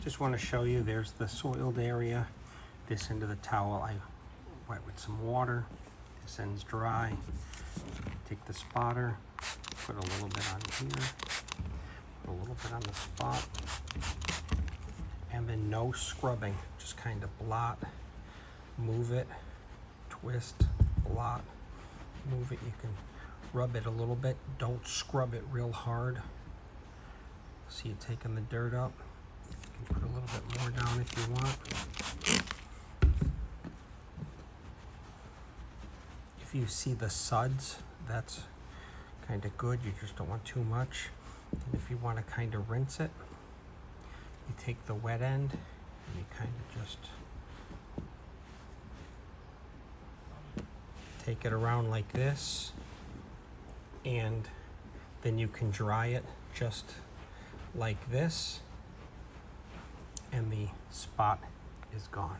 Just want to show you, there's the soiled area. This end of the towel I wet with some water. This end's dry. Take the spotter, put a little bit on here, put a little bit on the spot, and then no scrubbing. Just kind of blot, move it, twist, blot, move it. You can rub it a little bit. Don't scrub it real hard. See it taking the dirt up. You can put a little bit more down if you want. If you see the suds, that's kind of good. You just don't want too much. And if you want to kind of rinse it, you take the wet end and you kind of just take it around like this, and then you can dry it just like this, and the spot is gone.